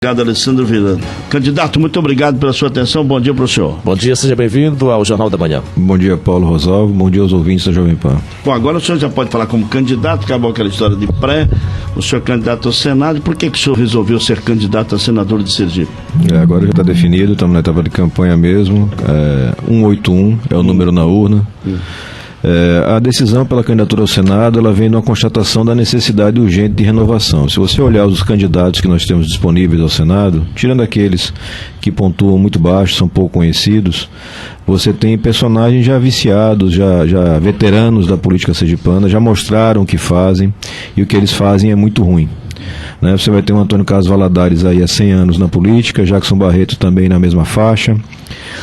Obrigado, Alessandro Virano. Candidato, muito obrigado pela sua atenção. Bom dia para o senhor. Bom dia, seja bem-vindo ao Jornal da Manhã. Bom dia, Paulo Rosalvo. Bom dia aos ouvintes da Jovem Pan. Bom, agora o senhor já pode falar como candidato, acabou aquela história de pré, o senhor é candidato ao Senado. Por que o senhor resolveu ser candidato a senador de Sergipe? Agora já está definido, estamos na etapa de campanha mesmo. 181 é o número na urna. A decisão pela candidatura ao Senado, ela vem de uma constatação da necessidade urgente de renovação. Se você olhar os candidatos que nós temos disponíveis ao Senado, tirando aqueles que pontuam muito baixo, são pouco conhecidos, você tem personagens já viciados, já veteranos da política sergipana, já mostraram o que fazem, e o que eles fazem é muito ruim. Você vai ter o Antônio Carlos Valadares aí há 100 anos na política, Jackson Barreto também na mesma faixa,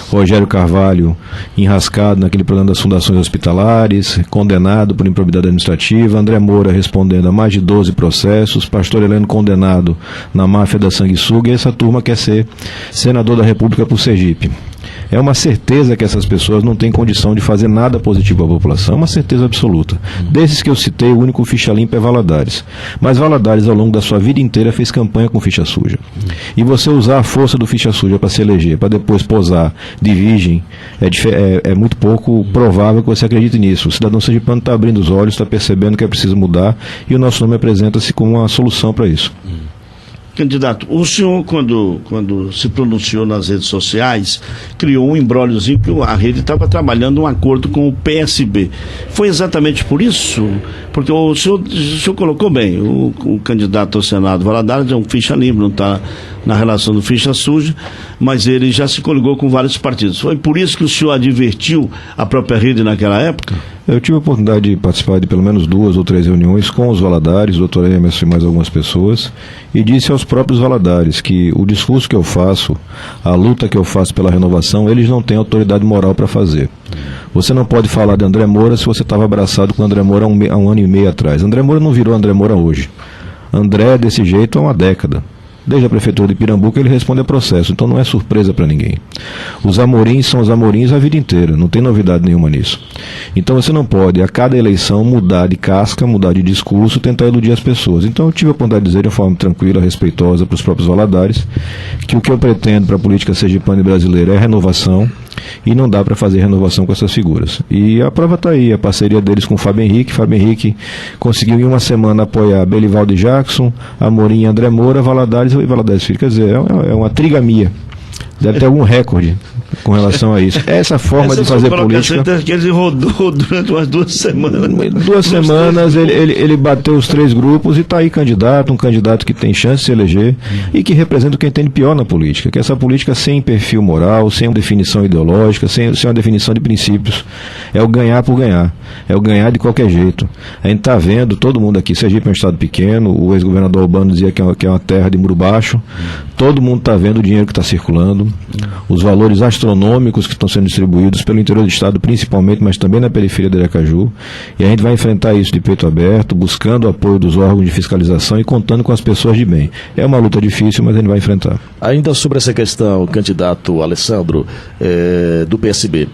Rogério Carvalho enrascado naquele problema das fundações hospitalares, condenado por improbidade administrativa, André Moura respondendo a mais de 12 processos, Pastor Heleno condenado na máfia da sanguessuga, e essa turma quer ser senador da República por Sergipe. É uma certeza que essas pessoas não têm condição de fazer nada positivo à população, é uma certeza absoluta. Desses que eu citei, o único ficha limpa é Valadares. Mas Valadares, ao longo da sua vida inteira, fez campanha com ficha suja. E você usar a força do ficha suja para se eleger, para depois posar de virgem, é muito pouco provável que você acredite nisso. O cidadão sergipano está abrindo os olhos, está percebendo que é preciso mudar, e o nosso nome apresenta-se como uma solução para isso. Candidato, o senhor, quando se pronunciou nas redes sociais, criou um imbrógliozinho que a rede estava trabalhando um acordo com o PSB. Foi exatamente por isso? Porque o senhor colocou bem, o candidato ao Senado, Valadares, é um ficha limpa, não está na relação do ficha suja, mas ele já se coligou com vários partidos. Foi por isso que o senhor advertiu a própria rede naquela época? Eu tive a oportunidade de participar de pelo menos 2 ou 3 reuniões com os Valadares, o doutor Emerson e mais algumas pessoas, e disse aos próprios Valadares que o discurso que eu faço, a luta que eu faço pela renovação, eles não têm autoridade moral para fazer. Você não pode falar de André Moura se você estava abraçado com André Moura há um ano e meio atrás. André Moura não virou André Moura hoje. André é desse jeito há uma década. Desde a prefeitura de Pirambuco ele responde a processo, então não é surpresa para ninguém. Os Amorins são os Amorins a vida inteira, não tem novidade nenhuma nisso. Então você não pode, a cada eleição, mudar de casca, mudar de discurso, tentar iludir as pessoas. Então eu tive a oportunidade de dizer de uma forma tranquila, respeitosa para os próprios Valadares, que o que eu pretendo para a política sergipana e brasileira é renovação, e não dá para fazer renovação com essas figuras. E a prova está aí, a parceria deles com o Fábio Henrique. Fábio Henrique conseguiu em uma semana apoiar Belivaldo Jackson, Amorim e André Moura, Valadares e Valadares Filho. Quer dizer, é uma trigamia. Deve ter algum recorde com relação a isso. Essa forma de fazer política. Que ele rodou durante umas 2 semanas. 2 semanas ele bateu os 3 grupos e está aí candidato, um candidato que tem chance de se eleger e que representa o que entende pior na política, que é essa política sem perfil moral, sem uma definição ideológica, sem uma definição de princípios. É o ganhar por ganhar, é o ganhar de qualquer jeito. A gente está vendo, todo mundo aqui, Sergipe é um estado pequeno, o ex-governador Albano dizia que é uma terra de muro baixo, todo mundo está vendo o dinheiro que está circulando, os valores astronômicos que estão sendo distribuídos pelo interior do estado principalmente, mas também na periferia de Aracaju, e a gente vai enfrentar isso de peito aberto, buscando o apoio dos órgãos de fiscalização e contando com as pessoas de bem. É uma luta difícil, mas a gente vai enfrentar. Ainda sobre essa questão, candidato Alessandro, do PSB,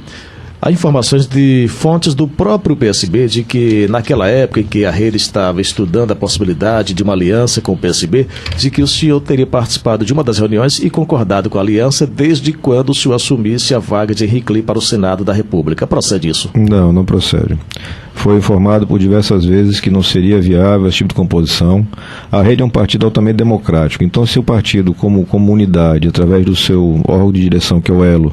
há informações de fontes do próprio PSB de que naquela época em que a rede estava estudando a possibilidade de uma aliança com o PSB, de que o senhor teria participado de uma das reuniões e concordado com a aliança desde quando o senhor assumisse a vaga de Henrique Lee para o Senado da República. Procede isso? Não procede. Foi informado por diversas vezes que não seria viável esse tipo de composição. A rede é um partido altamente democrático, então se o partido, como unidade, através do seu órgão de direção, que é o ELO,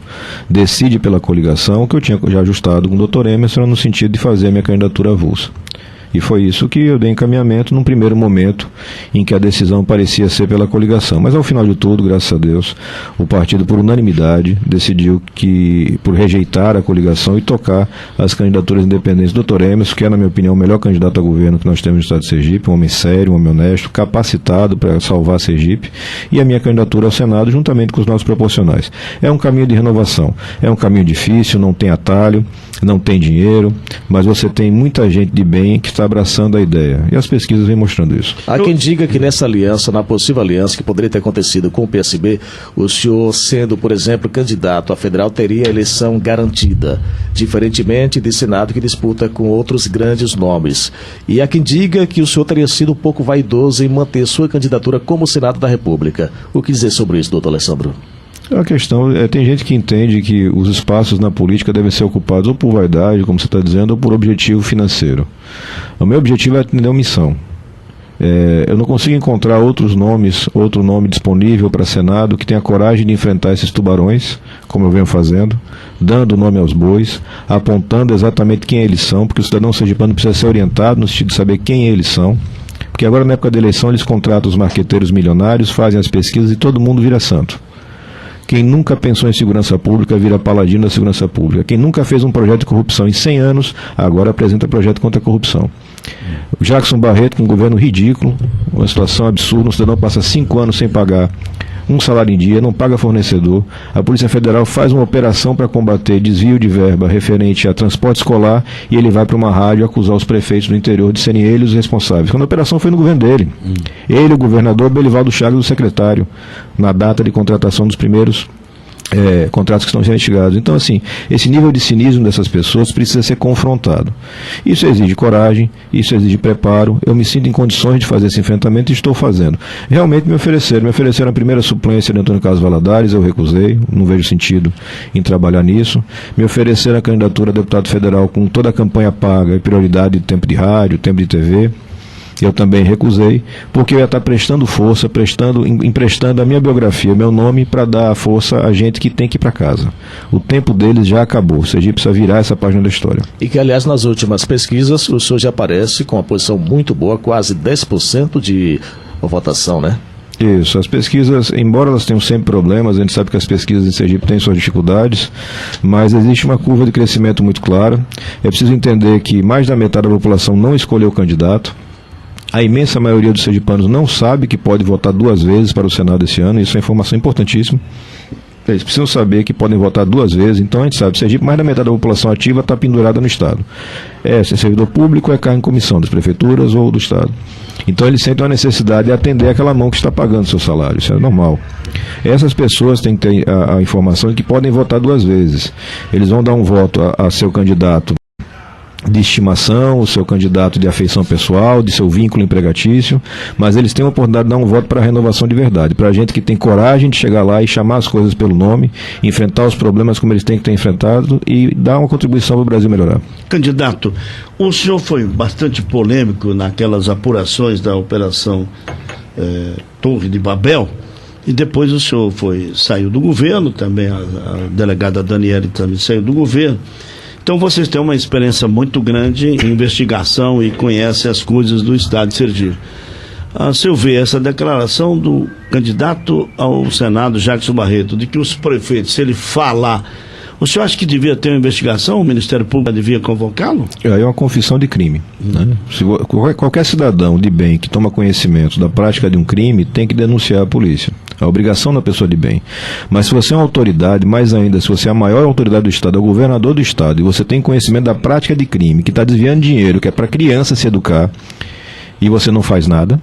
decide pela coligação, que eu tinha já ajustado com o Dr. Emerson no sentido de fazer a minha candidatura avulsa. E foi isso que eu dei encaminhamento num primeiro momento em que a decisão parecia ser pela coligação. Mas ao final de tudo, graças a Deus, o partido por unanimidade decidiu por rejeitar a coligação e tocar as candidaturas independentes do Dr. Emerson, que é, na minha opinião, o melhor candidato a governo que nós temos no estado de Sergipe, um homem sério, um homem honesto, capacitado para salvar Sergipe, e a minha candidatura ao Senado juntamente com os nossos proporcionais. É um caminho de renovação, é um caminho difícil, não tem atalho, não tem dinheiro, mas você tem muita gente de bem que está abraçando a ideia. E as pesquisas vêm mostrando isso. Há quem diga que nessa aliança, na possível aliança que poderia ter acontecido com o PSB, o senhor, sendo, por exemplo, candidato a federal, teria a eleição garantida, diferentemente de Senado que disputa com outros grandes nomes. E há quem diga que o senhor teria sido um pouco vaidoso em manter sua candidatura como Senado da República. O que dizer sobre isso, doutor Alessandro? A questão tem gente que entende que os espaços na política devem ser ocupados ou por vaidade, como você está dizendo, ou por objetivo financeiro. O meu objetivo é atender uma missão. Eu não consigo encontrar outro nome disponível para Senado que tenha coragem de enfrentar esses tubarões, como eu venho fazendo, dando nome aos bois, apontando exatamente quem eles são, porque o cidadão sergipano precisa ser orientado no sentido de saber quem eles são, porque agora na época da eleição eles contratam os marqueteiros milionários, fazem as pesquisas e todo mundo vira santo. Quem nunca pensou em segurança pública vira paladino da segurança pública. Quem nunca fez um projeto de corrupção em 100 anos, agora apresenta projeto contra a corrupção. O Jackson Barreto, com um governo ridículo, uma situação absurda, um cidadão passa 5 anos sem pagar um salário em dia, não paga fornecedor. A Polícia Federal faz uma operação para combater desvio de verba referente a transporte escolar e ele vai para uma rádio acusar os prefeitos do interior de serem eles os responsáveis. Quando a operação foi no governo dele. Ele, o governador, Belivaldo Chagas, o secretário, na data de contratação dos primeiros contratos que estão sendo investigados. Então, assim, esse nível de cinismo dessas pessoas precisa ser confrontado. Isso exige coragem, isso exige preparo. Eu me sinto em condições de fazer esse enfrentamento e estou fazendo. Realmente me ofereceram a primeira suplência de Antônio Carlos Valadares, eu recusei, não vejo sentido em trabalhar nisso. Me ofereceram a candidatura a deputado federal com toda a campanha paga e prioridade de tempo de rádio, tempo de TV. Eu também recusei, porque eu ia estar prestando força, emprestando a minha biografia, meu nome, para dar força a gente que tem que ir para casa. O tempo deles já acabou, o Sergipe precisa virar essa página da história. E que, aliás, nas últimas pesquisas, o senhor já aparece com uma posição muito boa, quase 10% de votação, né? Isso, as pesquisas, embora elas tenham sempre problemas, a gente sabe que as pesquisas em Sergipe têm suas dificuldades, mas existe uma curva de crescimento muito clara. É preciso entender que mais da metade da população não escolheu o candidato. A imensa maioria dos sergipanos não sabe que pode votar 2 vezes para o Senado esse ano, isso é informação importantíssima. Eles precisam saber que podem votar 2 vezes, então a gente sabe, Sergipe, mais da metade da população ativa está pendurada no Estado. Se é servidor público, é cargo em comissão das prefeituras ou do Estado. Então eles sentem a necessidade de atender aquela mão que está pagando seu salário, isso é normal. Essas pessoas têm que ter a informação de que podem votar 2 vezes. Eles vão dar um voto a seu candidato de estimação, o seu candidato de afeição pessoal, de seu vínculo empregatício, mas eles têm a oportunidade de dar um voto para a renovação de verdade, para a gente que tem coragem de chegar lá e chamar as coisas pelo nome, enfrentar os problemas como eles têm que ter enfrentado e dar uma contribuição para o Brasil melhorar. Candidato, o senhor foi bastante polêmico naquelas apurações da Operação Torre de Babel, e depois o senhor saiu do governo, também a delegada Daniele também saiu do governo. Então vocês têm uma experiência muito grande em investigação e conhecem as coisas do Estado de Sergipe. Se eu ver essa declaração do candidato ao Senado, Jackson Barreto, de que os prefeitos, se ele falar, o senhor acha que devia ter uma investigação? O Ministério Público devia convocá-lo? É uma confissão de crime. Né? Qualquer cidadão de bem que toma conhecimento da prática de um crime tem que denunciar a polícia. A obrigação da pessoa de bem. Mas se você é uma autoridade, mais ainda, se você é a maior autoridade do Estado, é o governador do Estado, e você tem conhecimento da prática de crime, que está desviando dinheiro, que é para criança se educar, e você não faz nada,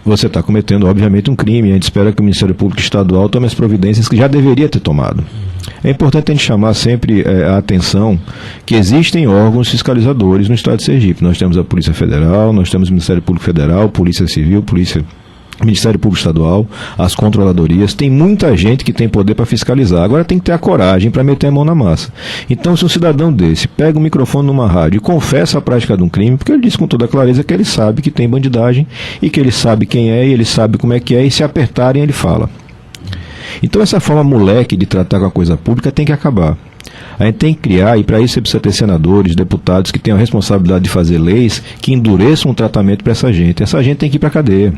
você está cometendo, obviamente, um crime. A gente espera que o Ministério Público Estadual tome as providências que já deveria ter tomado. É importante a gente chamar sempre a atenção que existem órgãos fiscalizadores no Estado de Sergipe. Nós temos a Polícia Federal, nós temos o Ministério Público Federal, Polícia Civil, Ministério Público Estadual, as controladorias. Tem muita gente que tem poder para fiscalizar. Agora tem que ter a coragem para meter a mão na massa. Então, se um cidadão desse pega o microfone numa rádio e confessa a prática de um crime, porque ele diz com toda clareza que ele sabe que tem bandidagem e que ele sabe quem é e ele sabe como é que é, e se apertarem ele fala. Então essa forma moleque de tratar com a coisa pública tem que acabar. A gente tem que criar, e para isso você precisa ter senadores, deputados que tenham a responsabilidade de fazer leis que endureçam o tratamento para essa gente. Essa gente tem que ir para a cadeia.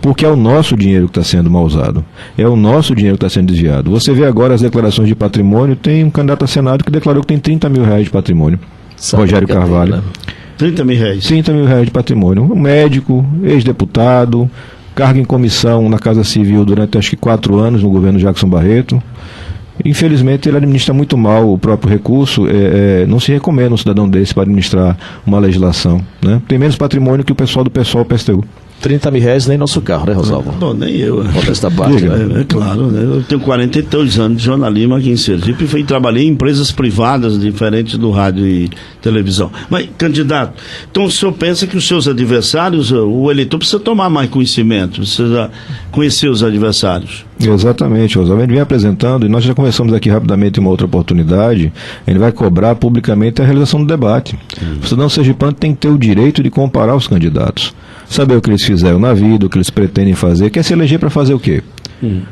Porque é o nosso dinheiro que está sendo mal usado. É o nosso dinheiro que está sendo desviado. Você vê agora as declarações de patrimônio, tem um candidato a Senado que declarou que tem 30 mil reais de patrimônio. Rogério Carvalho. Né? 30 mil reais. 30 mil reais de patrimônio. Um médico, ex-deputado, cargo em comissão na Casa Civil durante acho que 4 anos no governo Jackson Barreto. Infelizmente, ele administra muito mal o próprio recurso. Não se recomenda um cidadão desse para administrar uma legislação, né? Tem menos patrimônio que o pessoal do PSTU. 30 mil reais nem nosso carro, né, Rosalvo? Não, nem eu. Modesta parte, Diga. né? É claro, né? Eu tenho 42 anos de jornalismo aqui em Sergipe e trabalhei em empresas privadas diferentes do rádio e televisão. Mas, candidato, então o senhor pensa que os seus adversários, o eleitor precisa tomar mais conhecimento, precisa conhecer os adversários. Exatamente, Rosalvo. A gente vem apresentando, e nós já conversamos aqui rapidamente em uma outra oportunidade, a gente vai cobrar publicamente a realização do debate. O cidadão sergipano tem que ter o direito de comparar os candidatos. Saber o que eles fizeram na vida, o que eles pretendem fazer. Quer se eleger para fazer o quê?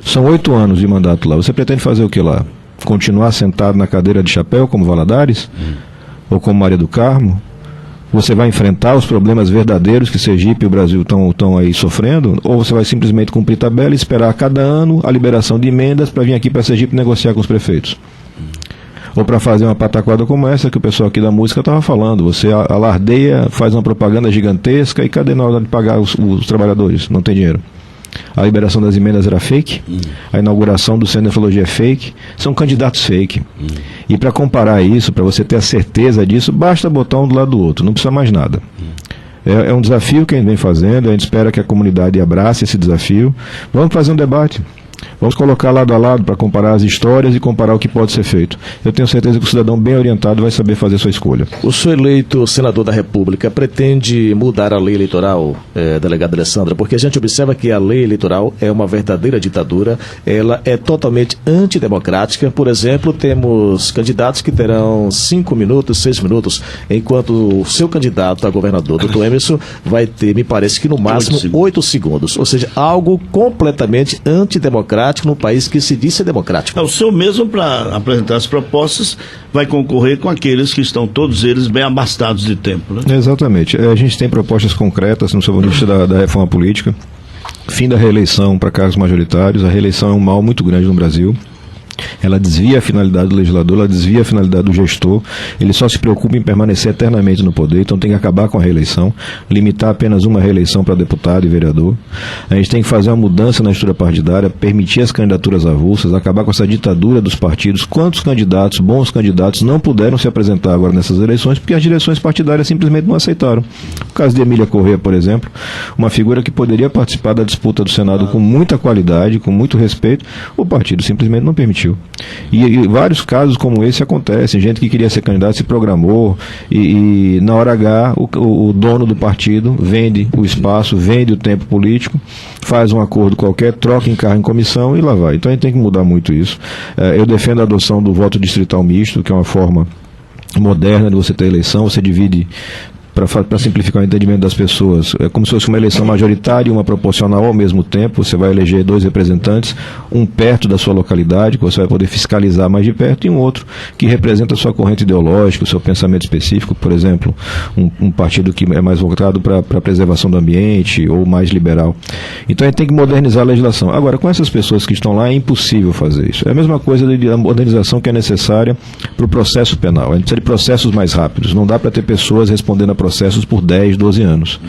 São 8 anos de mandato lá. Você pretende fazer o que lá? Continuar sentado na cadeira de chapéu como Valadares? Ou como Maria do Carmo? Você vai enfrentar os problemas verdadeiros que Sergipe e o Brasil estão aí sofrendo? Ou você vai simplesmente cumprir tabela e esperar a cada ano a liberação de emendas para vir aqui para Sergipe negociar com os prefeitos? Ou para fazer uma pataquada como essa que o pessoal aqui da música estava falando. Você alardeia, faz uma propaganda gigantesca e cadê na hora de pagar os trabalhadores? Não tem dinheiro. A liberação das emendas era fake, a inauguração do Centro de Nefrologia é fake, são candidatos fake. E para comparar isso, para você ter a certeza disso, basta botar um do lado do outro, não precisa mais nada. É um desafio que a gente vem fazendo, a gente espera que a comunidade abrace esse desafio. Vamos fazer um debate. Vamos colocar lado a lado para comparar as histórias e comparar o que pode ser feito. Eu tenho certeza que o cidadão bem orientado vai saber fazer sua escolha. O senhor eleito senador da República pretende mudar a lei eleitoral, delegada Alessandra? Porque a gente observa que a lei eleitoral é uma verdadeira ditadura, ela é totalmente antidemocrática. Por exemplo, temos candidatos que terão 5 minutos, 6 minutos, enquanto o seu candidato a governador, doutor Emerson, vai ter, me parece que no máximo 8 segundos. Ou seja, algo completamente antidemocrático num país que se diz ser democrático. O senhor mesmo, para apresentar as propostas, vai concorrer com aqueles que estão todos eles bem abastados de tempo, né? Exatamente. A gente tem propostas concretas no seu início da reforma política. Fim da reeleição para cargos majoritários. A reeleição é um mal muito grande no Brasil. Ela desvia a finalidade do legislador, ela desvia a finalidade do gestor. Ele só se preocupa em permanecer eternamente no poder, então tem que acabar com a reeleição, limitar apenas uma reeleição para deputado e vereador. A gente tem que fazer uma mudança na estrutura partidária, permitir as candidaturas avulsas, acabar com essa ditadura dos partidos. Quantos candidatos, bons candidatos, não puderam se apresentar agora nessas eleições porque as direções partidárias simplesmente não aceitaram? O caso de Emília Corrêa, por exemplo, uma figura que poderia participar da disputa do Senado com muita qualidade, com muito respeito, o partido simplesmente não permitiu. E vários casos como esse acontecem. Gente que queria ser candidato se programou e na hora H o dono do partido vende o espaço, vende o tempo político, faz um acordo qualquer, troca em carro em comissão e lá vai. Então a gente tem que mudar muito isso. Eu defendo a adoção do voto distrital misto, que é uma forma moderna de você ter eleição. Você divide, para simplificar o entendimento das pessoas, é como se fosse uma eleição majoritária e uma proporcional ao mesmo tempo. Você vai eleger 2 representantes, um perto da sua localidade, que você vai poder fiscalizar mais de perto, e um outro que representa a sua corrente ideológica, o seu pensamento específico, por exemplo, um partido que é mais voltado para a preservação do ambiente ou mais liberal. Então a gente tem que modernizar a legislação. Agora, com essas pessoas que estão lá, é impossível fazer isso. É a mesma coisa da modernização que é necessária para o processo penal. A gente precisa de processos mais rápidos. Não dá para ter pessoas respondendo a processos por 10, 12 anos.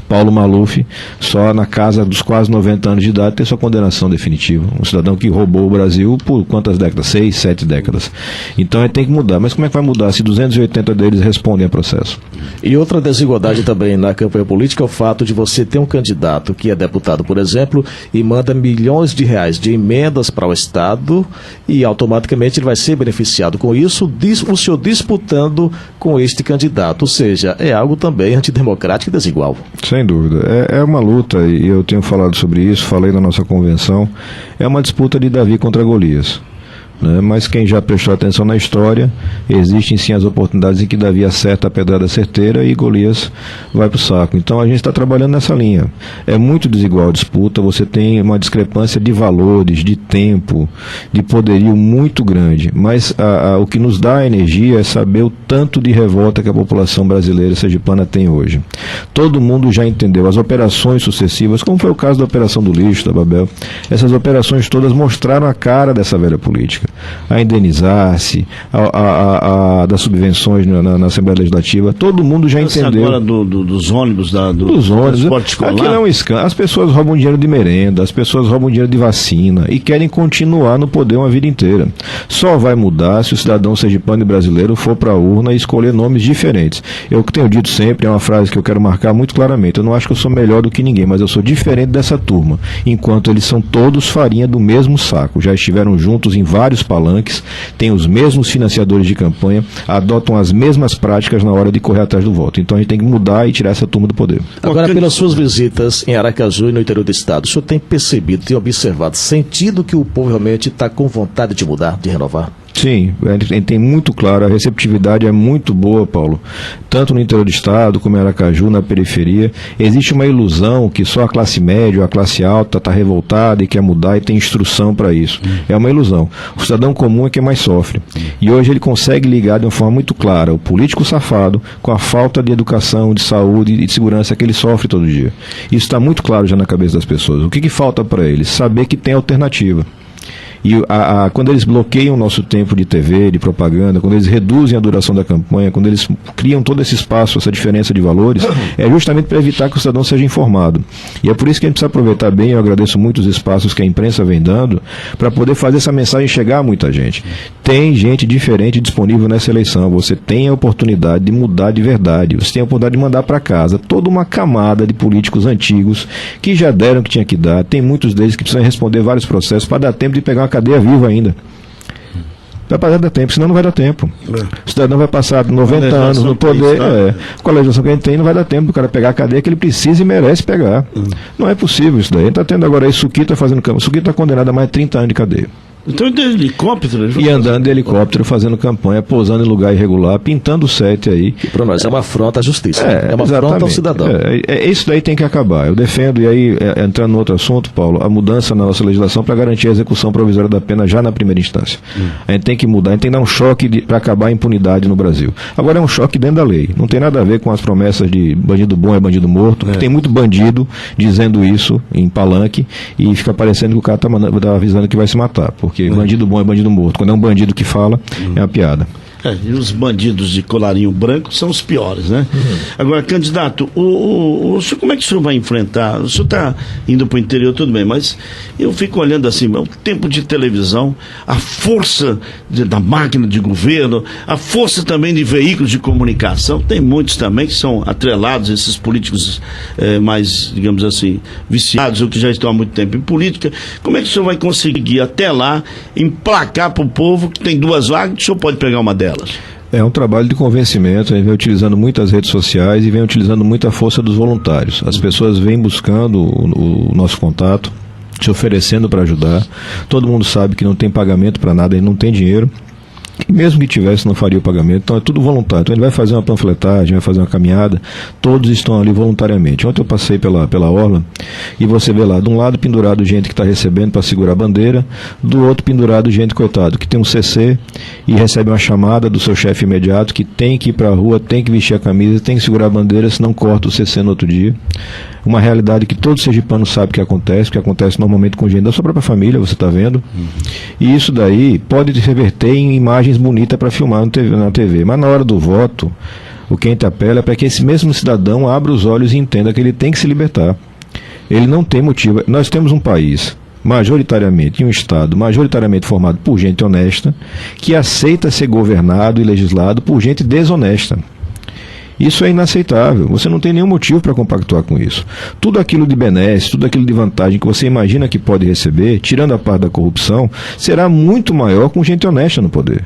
Paulo Maluf, só na casa dos quase 90 anos de idade, tem sua condenação definitiva. Um cidadão que roubou o Brasil por quantas décadas? 6, 7 décadas. Então ele tem que mudar. Mas como é que vai mudar se 280 deles respondem a processo? E outra desigualdade também na campanha política é o fato de você ter um candidato que é deputado, por exemplo, e manda milhões de reais de emendas para o Estado e automaticamente ele vai ser beneficiado com isso, o senhor disputando com este candidato. Ou seja, é algo também antidemocrático e desigual. Sem dúvida. É uma luta, e eu tenho falado sobre isso, falei na nossa convenção, é uma disputa de Davi contra Golias. Mas quem já prestou atenção na história, existem sim as oportunidades em que Davi acerta a pedrada certeira e Golias vai para o saco. Então a gente está trabalhando nessa linha. É muito desigual a disputa, você tem uma discrepância de valores, de tempo, de poderio muito grande, mas o que nos dá energia é saber o tanto de revolta que a população brasileira sergipana tem hoje. Todo mundo já entendeu as operações sucessivas, como foi o caso da Operação do Lixo, da Babel. Essas operações todas mostraram a cara dessa velha política. política, a indenizar-se, a dar subvenções na Assembleia Legislativa. Todo mundo já entendeu. Agora dos ônibus, dos ônibus. transporte escolar. Aquilo é um escândalo. As pessoas roubam dinheiro de merenda, as pessoas roubam dinheiro de vacina e querem continuar no poder uma vida inteira. Só vai mudar se o cidadão sergipano e brasileiro for para a urna e escolher nomes diferentes. Eu que tenho dito sempre, é uma frase que eu quero marcar muito claramente, eu não acho que eu sou melhor do que ninguém, mas eu sou diferente dessa turma, enquanto eles são todos farinha do mesmo saco, já estiveram juntos em vários palanques, têm os mesmos financiadores de campanha, adotam as mesmas práticas na hora de correr atrás do voto. Então a gente tem que mudar e tirar essa turma do poder. Agora, pelas suas visitas em Aracaju e no interior do estado, o senhor tem percebido, tem observado, sentido que o povo realmente está com vontade de mudar, de renovar? Sim, a gente tem muito claro, a receptividade é muito boa, Paulo, tanto no interior do estado como em Aracaju, na periferia. Existe uma ilusão que só a classe média ou a classe alta está revoltada e quer mudar e tem instrução para isso. É uma ilusão. O cidadão comum é quem mais sofre. E hoje ele consegue ligar de uma forma muito clara o político safado com a falta de educação, de saúde e de segurança que ele sofre todo dia. Isso está muito claro já na cabeça das pessoas. O que falta para eles? Saber que tem alternativa. E quando eles bloqueiam o nosso tempo de TV, de propaganda, quando eles reduzem a duração da campanha, quando eles criam todo esse espaço, essa diferença de valores, é justamente para evitar que o cidadão seja informado. E é por isso que a gente precisa aproveitar bem, eu agradeço muito os espaços que a imprensa vem dando, para poder fazer essa mensagem chegar a muita gente. Tem gente diferente disponível nessa eleição, você tem a oportunidade de mudar de verdade, você tem a oportunidade de mandar para casa toda uma camada de políticos antigos que já deram o que tinha que dar, tem muitos deles que precisam responder vários processos para dar tempo de pegar uma cadeia viva ainda. Vai passar dar tempo, senão não vai dar tempo. O cidadão vai passar 90 anos no poder, com a legislação que a gente tem, não vai dar tempo do cara pegar a cadeia que ele precisa e merece pegar. Não é possível isso daí. A gente está tendo agora aí Suquita fazendo campanha. Suquita está condenado a mais de 30 anos de cadeia. Então ele tem helicóptero. E andando de helicóptero, fazendo campanha, pousando em lugar irregular, pintando o set aí. E para nós é uma afronta à justiça. É uma afronta ao cidadão. Isso daí tem que acabar. Eu defendo, e aí, entrando no outro assunto, Paulo, a mudança na nossa legislação para garantir a execução provisória da pena já na primeira instância. A gente tem que mudar, a gente tem que dar um choque para acabar a impunidade no Brasil. Agora é um choque dentro da lei. Não tem nada a ver com as promessas de bandido bom é bandido morto. Tem muito bandido dizendo isso em palanque e fica parecendo que o cara está avisando que vai se matar. Porque bandido bom é bandido morto. Quando é um bandido que fala, é uma piada. E os bandidos de colarinho branco são os piores, né? Agora, candidato, o senhor, como é que o senhor vai enfrentar? O senhor está indo para o interior, tudo bem, mas eu fico olhando assim, o tempo de televisão, a força da máquina de governo, a força também de veículos de comunicação, tem muitos também que são atrelados, esses políticos mais, digamos assim, viciados ou que já estão há muito tempo em política. Como é que o senhor vai conseguir até lá emplacar para o povo que tem 2 vagas, que o senhor pode pegar uma delas? É um trabalho de convencimento, a gente vem utilizando muitas redes sociais e vem utilizando muita força dos voluntários. As pessoas vêm buscando o nosso contato, se oferecendo para ajudar. Todo mundo sabe que não tem pagamento para nada, ele não tem dinheiro. E mesmo que tivesse, não faria o pagamento. Então é tudo voluntário. Então ele vai fazer uma panfletagem, vai fazer uma caminhada, todos estão ali voluntariamente. Ontem eu passei pela orla e você vê lá, de um lado pendurado gente que está recebendo para segurar a bandeira, do outro pendurado gente, coitado, que tem um CC e recebe uma chamada do seu chefe imediato que tem que ir para a rua, tem que vestir a camisa, tem que segurar a bandeira, senão corta o CC no outro dia. Uma realidade que todo sergipano sabe que acontece normalmente com gente da sua própria família, você está vendo. E isso daí pode se reverter em imagens bonitas para filmar na TV. Mas na hora do voto, o que a gente apela é para que esse mesmo cidadão abra os olhos e entenda que ele tem que se libertar. Ele não tem motivo. Nós temos um país majoritariamente, em um Estado majoritariamente formado por gente honesta, que aceita ser governado e legislado por gente desonesta. Isso é inaceitável, você não tem nenhum motivo para compactuar com isso. Tudo aquilo de benesse, tudo aquilo de vantagem que você imagina que pode receber, tirando a parte da corrupção, será muito maior com gente honesta no poder.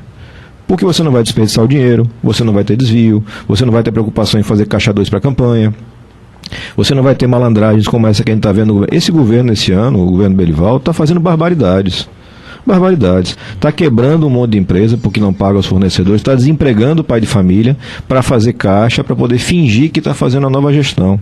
Porque você não vai desperdiçar o dinheiro, você não vai ter desvio, você não vai ter preocupação em fazer caixa 2 para a campanha, você não vai ter malandragens como essa que a gente está vendo. Esse governo, esse ano, o governo Belival, está fazendo barbaridades. Está quebrando um monte de empresa porque não paga os fornecedores, está desempregando o pai de família para fazer caixa, para poder fingir que está fazendo a nova gestão.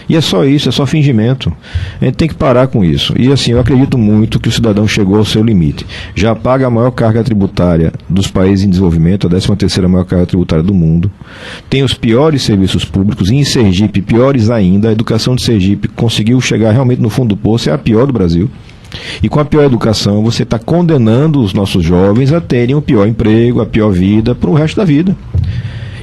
E é só isso, é só fingimento. A gente tem que parar com isso. E assim, eu acredito muito que o cidadão chegou ao seu limite. Já paga a maior carga tributária dos países em desenvolvimento, a 13ª maior carga tributária do mundo. Tem os piores serviços públicos, e em Sergipe, piores ainda. A educação de Sergipe conseguiu chegar realmente no fundo do poço, é a pior do Brasil. E com a pior educação, você está condenando os nossos jovens a terem o pior emprego, a pior vida, para o resto da vida.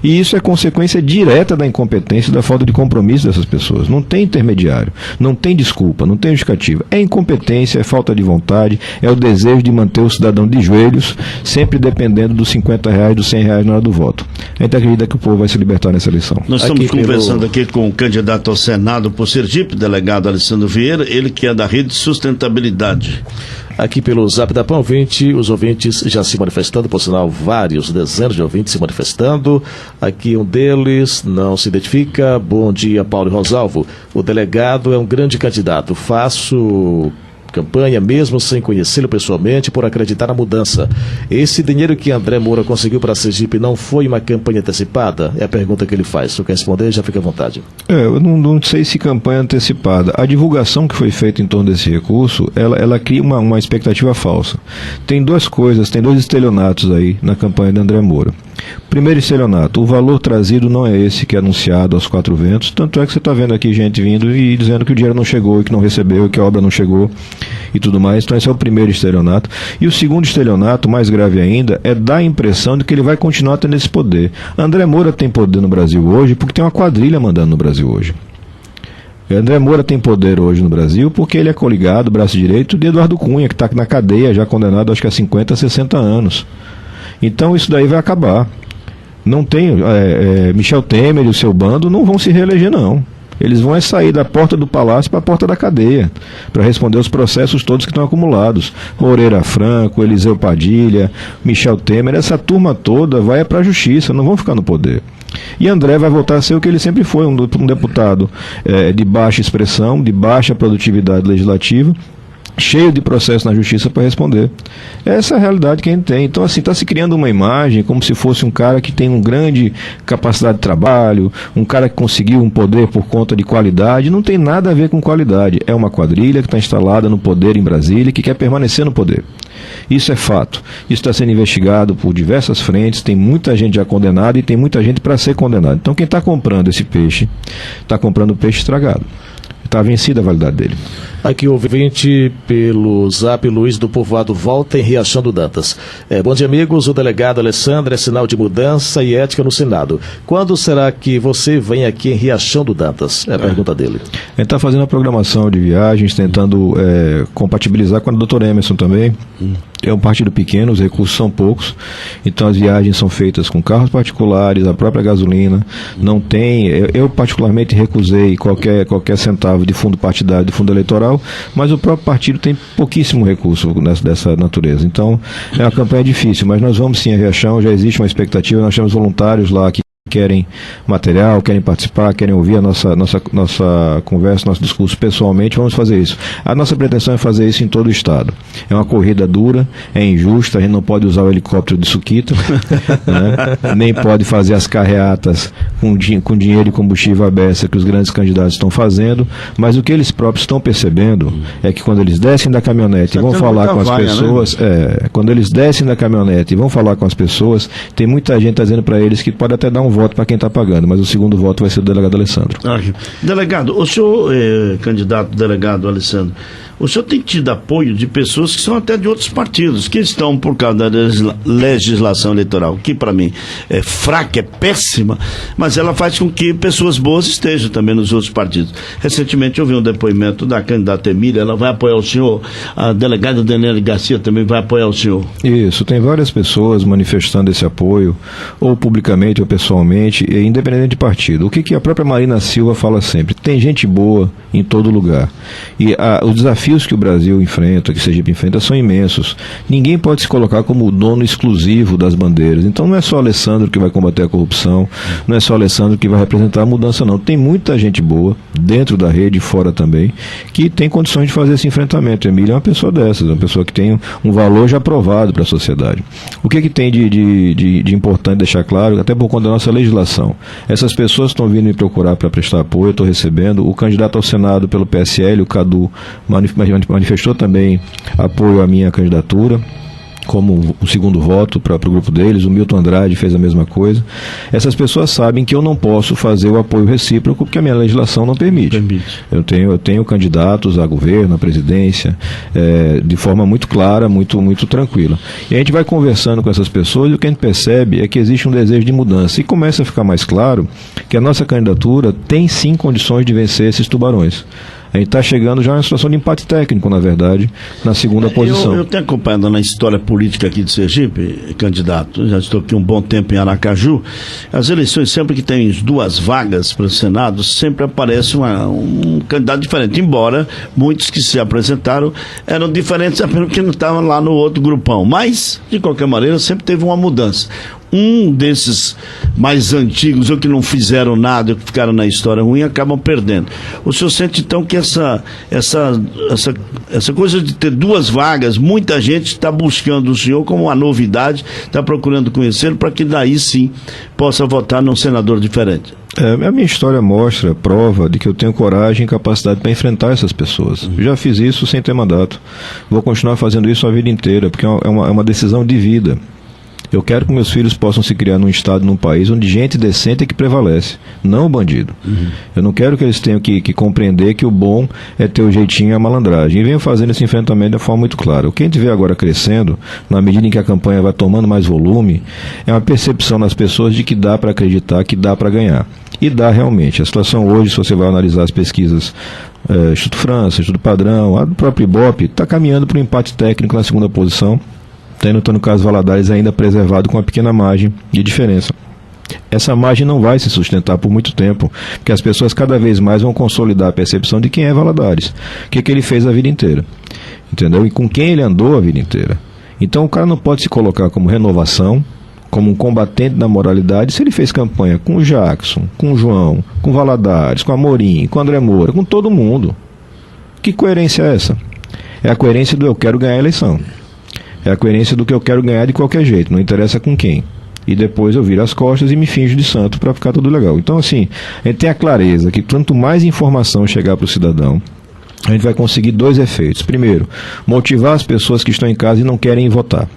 E isso é consequência direta da incompetência e da falta de compromisso dessas pessoas. Não tem intermediário, não tem desculpa, não tem justificativa. É incompetência, é falta de vontade, é o desejo de manter o cidadão de joelhos, sempre dependendo dos R$50, dos R$100 na hora do voto. A gente acredita que o povo vai se libertar nessa eleição. Nós estamos conversando aqui com o candidato ao Senado por Sergipe, delegado Alessandro Vieira, ele que é da Rede Sustentabilidade. Aqui pelo Zap da Pan 20, os ouvintes já se manifestando, por sinal, vários, dezenas de ouvintes se manifestando. Aqui um deles não se identifica. Bom dia, Paulo e Rosalvo. O delegado é um grande candidato. Faço campanha mesmo sem conhecê-lo pessoalmente, por acreditar na mudança. Esse dinheiro que André Moura conseguiu para Sergipe não foi uma campanha antecipada? É a pergunta que ele faz. Se você quer responder, já fica à vontade. Eu não sei se campanha antecipada. A divulgação que foi feita em torno desse recurso, ela cria uma expectativa falsa. Tem duas coisas, tem dois estelionatos aí na campanha de André Moura. Primeiro estelionato, o valor trazido não é esse que é anunciado aos quatro ventos, tanto é que você está vendo aqui gente vindo e dizendo que o dinheiro não chegou, e que não recebeu, e que a obra não chegou e tudo mais. Então esse é o primeiro estelionato. E o segundo estelionato, mais grave ainda, é dar a impressão de que ele vai continuar tendo esse poder. André Moura tem poder no Brasil hoje porque tem uma quadrilha mandando no Brasil hoje. André Moura tem poder hoje no Brasil porque ele é coligado, braço direito, de Eduardo Cunha, que está na cadeia, já condenado acho que há 50, 60 anos. Então isso daí vai acabar. Não tem, Michel Temer e o seu bando não vão se reeleger, não. Eles vão sair da porta do palácio para a porta da cadeia, para responder os processos todos que estão acumulados. Moreira Franco, Eliseu Padilha, Michel Temer, essa turma toda vai para a justiça, não vão ficar no poder. E André vai voltar a ser o que ele sempre foi, um deputado de baixa expressão, de baixa produtividade legislativa, cheio de processo na justiça para responder. Essa é a realidade que a gente tem. Então, assim, está se criando uma imagem como se fosse um cara que tem uma grande capacidade de trabalho, um cara que conseguiu um poder por conta de qualidade. Não tem nada a ver com qualidade. É uma quadrilha que está instalada no poder em Brasília e que quer permanecer no poder. Isso é fato. Isso está sendo investigado por diversas frentes, tem muita gente já condenada e tem muita gente para ser condenada. Então, quem está comprando esse peixe, está comprando peixe estragado. Está vencida a validade dele. Aqui o ouvinte pelo Zap, Luiz do Povoado Volta, em Riachão do Dantas. Bom dia, amigos. O delegado Alessandro é sinal de mudança e ética no Senado. Quando será que você vem aqui em Riachão do Dantas? É a pergunta dele. A gente está fazendo a programação de viagens, tentando compatibilizar com a doutora Emerson também. É um partido pequeno, os recursos são poucos, então as viagens são feitas com carros particulares, a própria gasolina. Não tem, eu particularmente recusei qualquer centavo de fundo partidário, de fundo eleitoral, mas o próprio partido tem pouquíssimo recurso dessa natureza. Então é uma campanha difícil, mas nós vamos sim a Riachão, já existe uma expectativa, nós temos voluntários lá que querem material, querem participar, querem ouvir a nossa conversa, nosso discurso pessoalmente. Vamos fazer isso. A nossa pretensão é fazer isso em todo o estado. É uma corrida dura, é injusta, a gente não pode usar o helicóptero de suquita, né? Nem pode fazer as carreatas com dinheiro e combustível à beça que os grandes candidatos estão fazendo, mas o que eles próprios estão percebendo é que quando eles descem da caminhonete e vão falar com as pessoas, quando eles descem da caminhonete e vão falar com as pessoas, tem muita gente dizendo para eles que pode até dar um voto para quem está pagando, mas o segundo voto vai ser do delegado Alessandro. Delegado, o senhor, candidato delegado Alessandro, o senhor tem tido apoio de pessoas que são até de outros partidos, que estão por causa da legislação eleitoral, que para mim é fraca, é péssima, mas ela faz com que pessoas boas estejam também nos outros partidos. Recentemente eu vi um depoimento da candidata Emília, ela vai apoiar o senhor, a delegada Daniela Garcia também vai apoiar o senhor. Isso, tem várias pessoas manifestando esse apoio, ou publicamente ou pessoalmente, independente de partido. O que a própria Marina Silva fala sempre, tem gente boa em todo lugar, e os desafios que o Brasil enfrenta, que Sergipe enfrenta, são imensos. Ninguém pode se colocar como o dono exclusivo das bandeiras. Então não é só Alessandro que vai combater a corrupção, não é só Alessandro que vai representar a mudança, não. Tem muita gente boa, dentro da rede e fora também, que tem condições de fazer esse enfrentamento. Emília é uma pessoa dessas, uma pessoa que tem um valor já provado para a sociedade. O que tem de importante deixar claro, até por conta da nossa legislação? Essas pessoas estão vindo me procurar para prestar apoio, eu estou recebendo. O candidato ao Senado pelo PSL, o Cadu, manifestou também apoio à minha candidatura. como o segundo voto para o grupo deles. O Milton Andrade fez a mesma coisa. Essas pessoas sabem que eu não posso fazer o apoio recíproco porque a minha legislação não permite. Eu tenho candidatos a governo, a presidência, de forma muito clara, muito tranquila. E a gente vai conversando com essas pessoas e o que a gente percebe é que existe um desejo de mudança. E começa a ficar mais claro que a nossa candidatura tem sim condições de vencer esses tubarões. A gente está chegando já em uma situação de empate técnico, na verdade, na segunda posição. Eu tenho acompanhado na história política aqui de Sergipe, candidato, já estou aqui um bom tempo em Aracaju, as eleições sempre que tem 2 vagas para o Senado, sempre aparece um candidato diferente, embora muitos que se apresentaram eram diferentes apenas porque não estavam lá no outro grupão, mas, de qualquer maneira, sempre teve uma mudança. Um desses mais antigos, ou que não fizeram nada, ou que ficaram na história ruim, acabam perdendo. O senhor sente, então, que essa coisa de ter 2 vagas, muita gente está buscando o senhor como uma novidade, está procurando conhecê-lo, para que daí sim possa votar num senador diferente? A minha história mostra, prova de que eu tenho coragem e capacidade para enfrentar essas pessoas. Já fiz isso sem ter mandato. Vou continuar fazendo isso a vida inteira, porque é uma decisão de vida. Eu quero que meus filhos possam se criar num estado, num país onde gente decente é que prevalece, não o bandido. Eu não quero que eles tenham que compreender que o bom é ter o jeitinho e a malandragem. E venho fazendo esse enfrentamento de forma muito clara. O que a gente vê agora crescendo, na medida em que a campanha vai tomando mais volume, é uma percepção nas pessoas de que dá para acreditar, que dá para ganhar. E dá realmente. A situação hoje, se você vai analisar as pesquisas, Instituto França, Instituto Padrão, a do próprio Ibope, está caminhando para um empate técnico na segunda posição. Tendo Antônio Carlos Valadares ainda preservado com uma pequena margem de diferença. Essa margem não vai se sustentar por muito tempo, porque as pessoas cada vez mais vão consolidar a percepção de quem é Valadares, o que ele fez a vida inteira, entendeu? E com quem ele andou a vida inteira. Então o cara não pode se colocar como renovação, como um combatente da moralidade, se ele fez campanha com o Jackson, com o João, com o Valadares, com a Amorim, com o André Moura, com todo mundo. Que coerência é essa? É a coerência do eu quero ganhar a eleição. É a coerência do que eu quero ganhar de qualquer jeito, não interessa com quem. E depois eu viro as costas e me finjo de santo para ficar tudo legal. Então, assim, a gente tem a clareza que quanto mais informação chegar para o cidadão, a gente vai conseguir 2 efeitos. Primeiro, motivar as pessoas que estão em casa e não querem votar.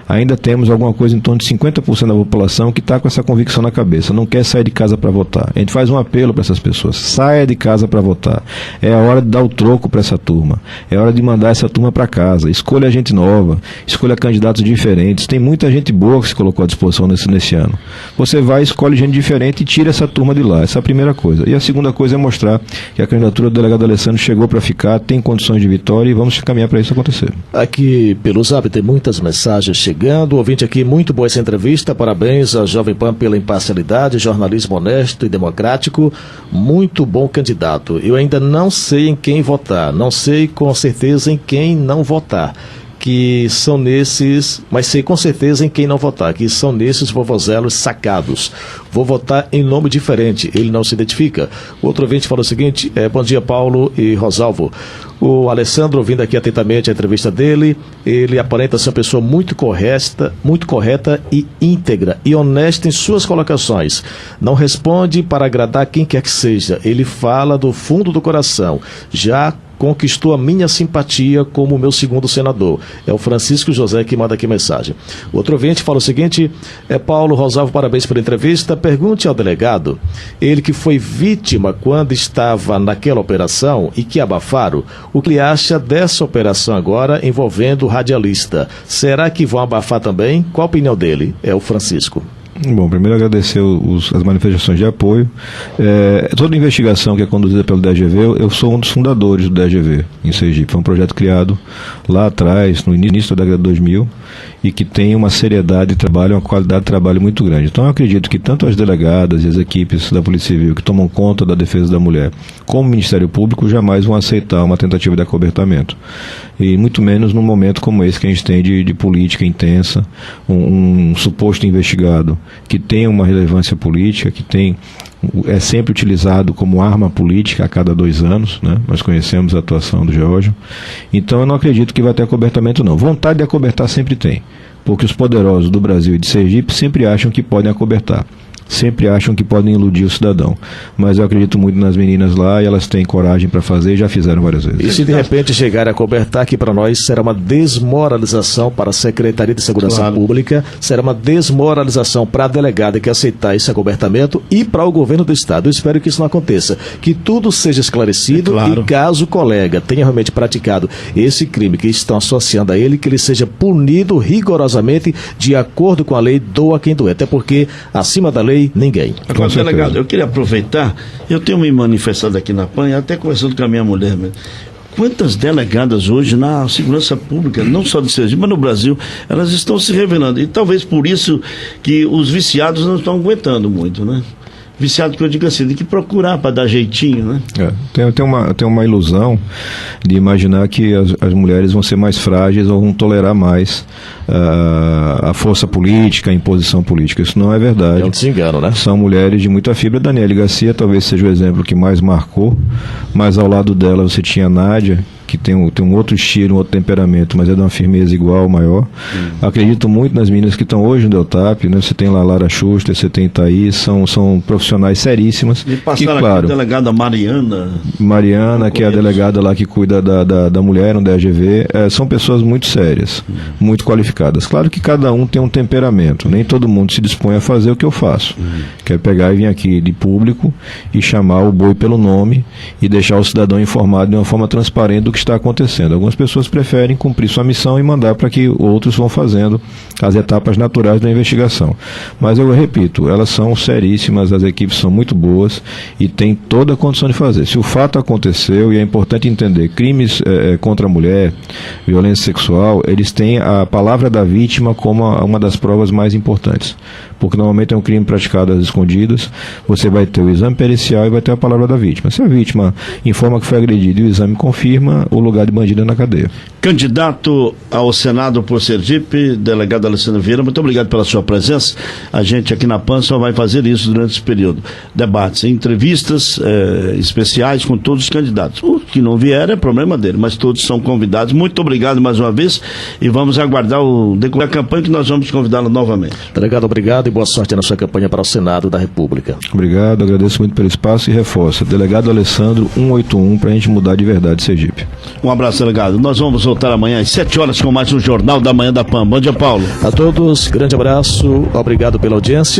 Ainda temos alguma coisa em torno de 50% da população que está com essa convicção na cabeça, não quer sair de casa para votar. A gente faz um apelo para essas pessoas: saia de casa para votar. É a hora de dar o troco para essa turma. É a hora de mandar essa turma para casa. Escolha gente nova, escolha candidatos diferentes. Tem muita gente boa que se colocou à disposição nesse ano. Você vai, escolhe gente diferente e tira essa turma de lá. Essa é a primeira coisa. E a segunda coisa é mostrar que a candidatura do delegado Alessandro chegou para ficar, tem condições de vitória e vamos caminhar para isso acontecer. Aqui pelo Zap tem muitas mensagens chegando. Ouvinte aqui, muito boa essa entrevista. Parabéns à Jovem Pan pela imparcialidade, jornalismo honesto e democrático. Muito bom candidato. Eu ainda não sei em quem votar, não sei com certeza em quem não votar, que são nesses, mas sei com certeza em quem não votar, que são nesses vovozelos sacados. Vou votar em nome diferente, ele não se identifica. Outro ouvinte falou o seguinte: bom dia, Paulo e Rosalvo. O Alessandro, ouvindo aqui atentamente a entrevista dele, ele aparenta ser uma pessoa muito correta e íntegra e honesta em suas colocações. Não responde para agradar quem quer que seja, ele fala do fundo do coração. Já conquistou a minha simpatia como meu segundo senador. É o Francisco José que manda aqui mensagem. O outro ouvinte fala o seguinte: Paulo, Rosalvo, parabéns pela entrevista. Pergunte ao delegado, ele que foi vítima quando estava naquela operação e que abafaram, o que ele acha dessa operação agora envolvendo o radialista. Será que vão abafar também? Qual a opinião dele? É o Francisco. Bom, primeiro agradecer as manifestações de apoio. Toda investigação que é conduzida pelo DGV, eu sou um dos fundadores do DGV em Sergipe. Foi um projeto criado lá atrás, no início da década de 2000, e que tem uma seriedade de trabalho, uma qualidade de trabalho muito grande. Então eu acredito que tanto as delegadas e as equipes da Polícia Civil que tomam conta da defesa da mulher, como o Ministério Público, jamais vão aceitar uma tentativa de acobertamento. E muito menos num momento como esse que a gente tem de política intensa, um suposto investigado que tem uma relevância política, que é sempre utilizado como arma política a cada 2 anos, né? Nós conhecemos a atuação do Geórgio. Então eu não acredito que vai ter acobertamento, não. Vontade de acobertar sempre tem, porque os poderosos do Brasil e de Sergipe sempre acham que podem acobertar. sempre acham que podem iludir o cidadão. Mas eu acredito muito nas meninas lá e elas têm coragem para fazer e já fizeram várias vezes. E se de repente chegar a cobertar, que para nós será uma desmoralização para a Secretaria de Segurança Pública, será uma desmoralização para a delegada que aceitar esse acobertamento e para o governo do Estado. Eu espero que isso não aconteça, que tudo seja esclarecido e caso o colega tenha realmente praticado esse crime que estão associando a ele, que ele seja punido rigorosamente de acordo com a lei, doa quem doer. Até porque, acima da lei, ninguém. Agora, delegado, eu queria aproveitar, eu tenho me manifestado aqui na PAN, até conversando com a minha mulher mesmo. Quantas delegadas hoje na segurança pública, não só de Sergipe, mas no Brasil, elas estão se revelando. E talvez por isso que os viciados não estão aguentando muito, né? Viciado que eu digo assim, tem que procurar para dar jeitinho, né? Tem uma ilusão de imaginar que as mulheres vão ser mais frágeis ou vão tolerar mais a força política, a imposição política. Isso não é verdade. É um desengano, né? São mulheres de muita fibra. Daniele Garcia talvez seja o exemplo que mais marcou, mas ao lado dela você tinha Nádia, que tem um outro estilo, um outro temperamento, mas é de uma firmeza igual, maior. Acredito muito nas meninas que estão hoje no Deltap, né? Você tem lá Lara Schuster, você tem Thaís, são profissionais seríssimas. E passaram aqui a delegada Mariana, que é a delegada lá que cuida da mulher no DGV, são pessoas muito sérias, muito qualificadas. Claro que cada um tem um temperamento, nem todo mundo se dispõe a fazer o que eu faço, que é pegar e vir aqui de público e chamar o boi pelo nome e deixar o cidadão informado de uma forma transparente do que está acontecendo. Algumas pessoas preferem cumprir sua missão e mandar para que outros vão fazendo as etapas naturais da investigação. Mas eu repito, elas são seríssimas, as equipes são muito boas e têm toda a condição de fazer. Se o fato aconteceu, e é importante entender, crimes contra a mulher, violência sexual, eles têm a palavra da vítima como uma das provas mais importantes. Porque normalmente é um crime praticado às escondidas, você vai ter o exame pericial e vai ter a palavra da vítima. Se a vítima informa que foi agredida e o exame confirma, o lugar de bandido é na cadeia. Candidato ao Senado por Sergipe, delegado Alessandro Vieira, muito obrigado pela sua presença. A gente aqui na PAN só vai fazer isso durante esse período. Debates, entrevistas especiais com todos os candidatos. O que não vier é problema dele, mas todos são convidados. Muito obrigado mais uma vez e vamos aguardar o decorrer da campanha que nós vamos convidá-lo novamente. Delegado, obrigado e boa sorte na sua campanha para o Senado da República. Obrigado, agradeço muito pelo espaço e reforço. Delegado Alessandro 181 para a gente mudar de verdade Sergipe. Um abraço, delegado. Nós vamos voltar amanhã às 7 horas com mais um Jornal da Manhã da PAN. Bom dia, Paulo. A todos, grande abraço, obrigado pela audiência.